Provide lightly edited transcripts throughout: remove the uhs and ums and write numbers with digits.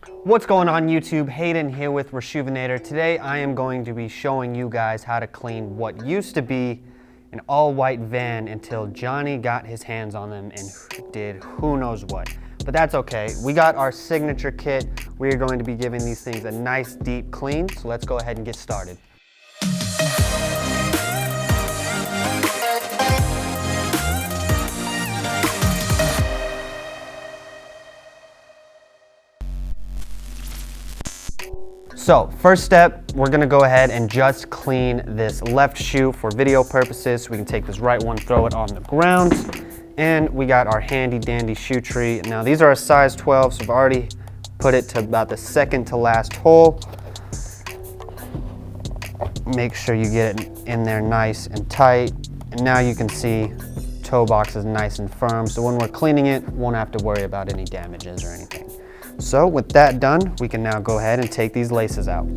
What's going on YouTube? Hayden here with Rejuvenator. Today I am going to be showing you guys how to clean what used to be an all-white van until Johnny got his hands on them and did who knows what. But that's okay. We got our signature kit. We are going to be giving these things a nice deep clean. So let's go ahead and get started. So first step, we're gonna go ahead and just clean this left shoe for video purposes. We can take this right one, throw it on the ground, and we got our handy dandy shoe tree. Now these are a size 12, so I've already put it to about the second to last hole. Make sure you get it in there nice and tight. And now you can see toe box is nice and firm, so when we're cleaning it, won't have to worry about any damages or anything. So with that done, we can now go ahead and take these laces out.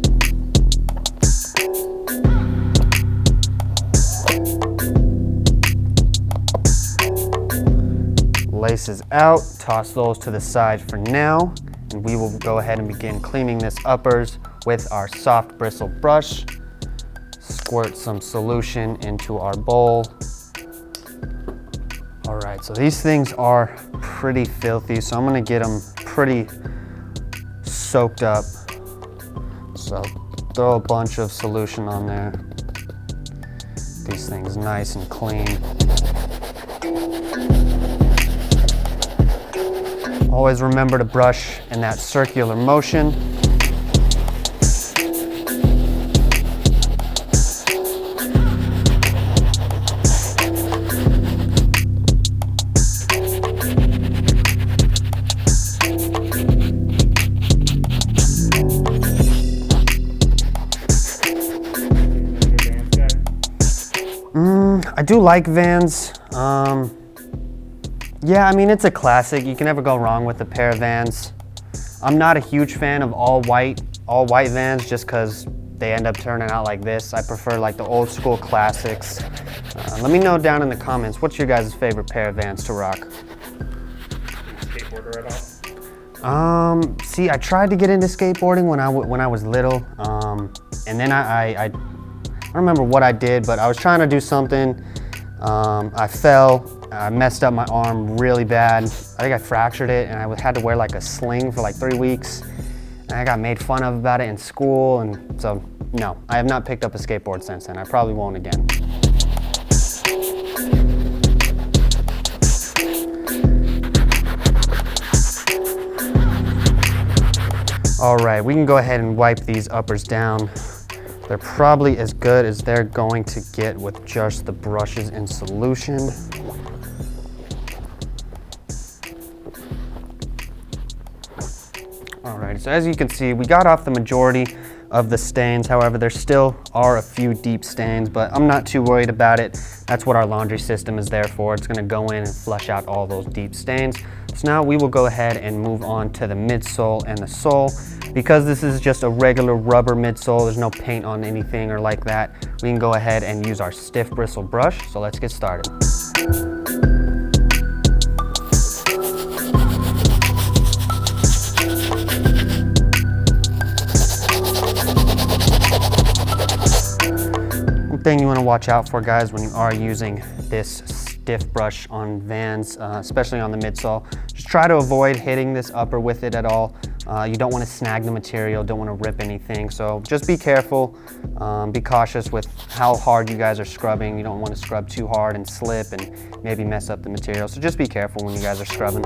Laces out, toss those to the side for now, and we will go ahead and begin cleaning this uppers with our soft bristle brush. Squirt some solution into our bowl. All right, so these things are pretty filthy, so I'm gonna get them pretty soaked up. So throw a bunch of solution on there. These things nice and clean. Always remember to brush in that circular motion. I do like Vans. Yeah, I mean, it's a classic. You can never go wrong with a pair of Vans. I'm not a huge fan of all white Vans just because they end up turning out like this. I prefer like the old school classics. Let me know down in the comments, what's your guys' favorite pair of Vans to rock? Skateboarder at all? See, I tried to get into skateboarding when I was little, and then I don't remember what I did, but I was trying to do something. I fell, I messed up my arm really bad. I think I fractured it, and I had to wear like a sling for like 3 weeks. And I got made fun of about it in school, and so no, I have not picked up a skateboard since then. I probably won't again. All right, we can go ahead and wipe these uppers down. They're probably as good as they're going to get with just the brushes in solution. All right, so as you can see, we got off the majority of the stains. However, there still are a few deep stains, but I'm not too worried about it. That's what our laundry system is there for. It's gonna go in and flush out all those deep stains. So now we will go ahead and move on to the midsole and the sole. Because this is just a regular rubber midsole, there's no paint on anything or like that, we can go ahead and use our stiff bristle brush. So let's get started. One thing you want to watch out for, guys, when you are using this stiff brush on Vans, especially on the midsole, just try to avoid hitting this upper with it at all. You don't want to snag the material, don't want to rip anything, so just be careful. Be cautious with how hard you guys are scrubbing. You don't want to scrub too hard and slip and maybe mess up the material, so just be careful when you guys are scrubbing.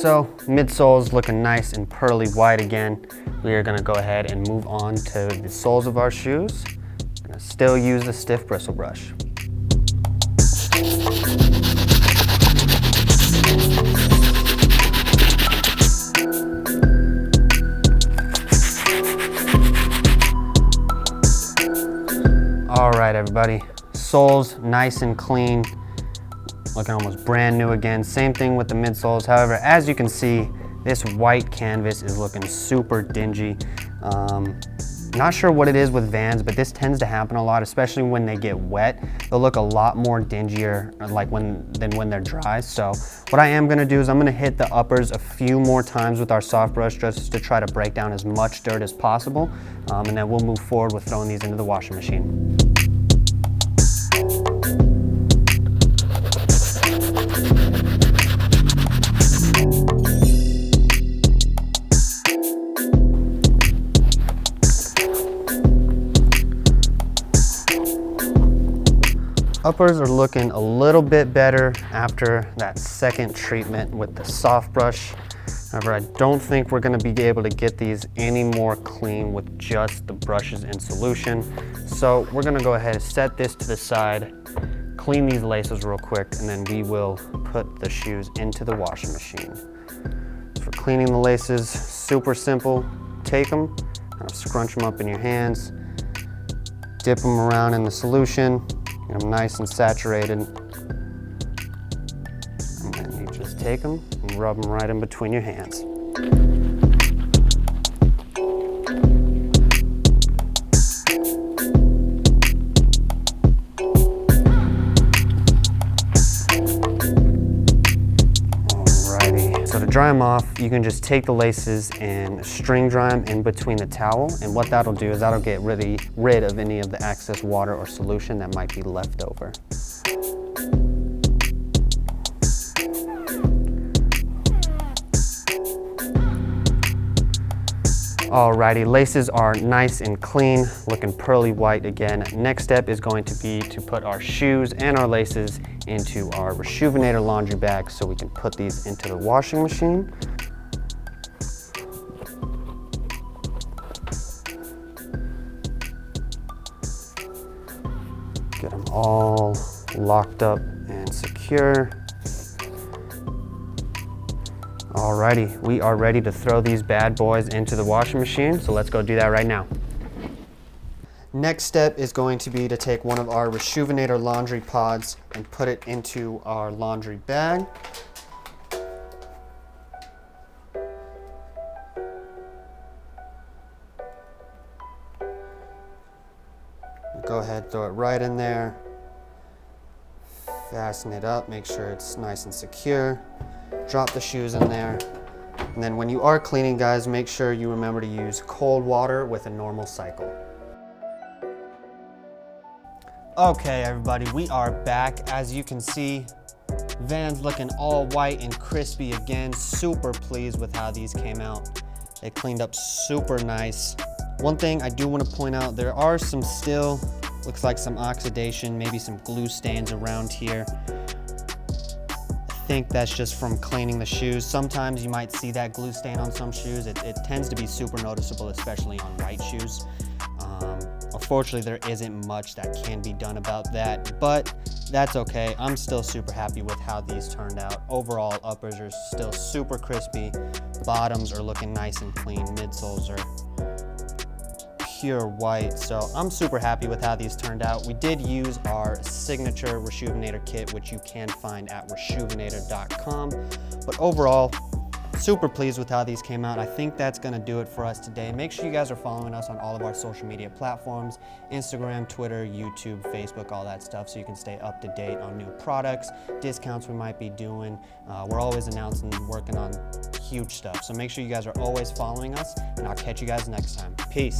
So midsole is looking nice and pearly white again. We are gonna go ahead and move on to the soles of our shoes. I'm gonna still use the stiff bristle brush. All right, everybody, soles nice and clean. Looking almost brand new again. Same thing with the midsoles. However, as you can see, this white canvas is looking super dingy. Not sure what it is with Vans, but this tends to happen a lot, especially when they get wet. They'll look a lot more dingier than when they're dry. So what I am gonna do is I'm gonna hit the uppers a few more times with our soft brush just to try to break down as much dirt as possible. And then we'll move forward with throwing these into the washing machine. Uppers are looking a little bit better after that second treatment with the soft brush. However, I don't think we're gonna be able to get these any more clean with just the brushes in solution. So we're gonna go ahead and set this to the side, clean these laces real quick, and then we will put the shoes into the washing machine. For cleaning the laces, super simple. Take them, kind of scrunch them up in your hands, dip them around in the solution, get them nice and saturated, and then you just take them and rub them right in between your hands. Alrighty, so to dry them off, you can just take the laces and string dry them in between the towel, and what that'll do is that'll get rid of any of the excess water or solution that might be left over. Alrighty, laces are nice and clean, looking pearly white again. Next step is going to be to put our shoes and our laces into our Reshoevn8r laundry bag so we can put these into the washing machine. Get them all locked up and secure. Alrighty, we are ready to throw these bad boys into the washing machine, so let's go do that right now. Next step is going to be to take one of our Reshoevn8r laundry pods and put it into our laundry bag. Go ahead, throw it right in there. Fasten it up, make sure it's nice and secure. Drop the shoes in there. And then when you are cleaning, guys, make sure you remember to use cold water with a normal cycle. Okay, everybody, we are back. As you can see, Vans looking all white and crispy again. Super pleased with how these came out. They cleaned up super nice. One thing I do want to point out, there are some still, looks like some oxidation, maybe some glue stains around here. I think that's just from cleaning the shoes. Sometimes you might see that glue stain on some shoes. It tends to be super noticeable, especially on white shoes. Unfortunately, there isn't much that can be done about that, but that's okay. I'm still super happy with how these turned out. Overall, uppers are still super crispy. Bottoms are looking nice and clean. Midsoles are pure white, so I'm super happy with how these turned out. We did use our signature Reshoevn8r kit, which you can find at reshoevn8r.com, but overall, super pleased with how these came out. I think that's gonna do it for us today. Make sure you guys are following us on all of our social media platforms, Instagram, Twitter, YouTube, Facebook, all that stuff, so you can stay up to date on new products, discounts we might be doing. We're always announcing and working on huge stuff, so make sure you guys are always following us, and I'll catch you guys next time. Peace.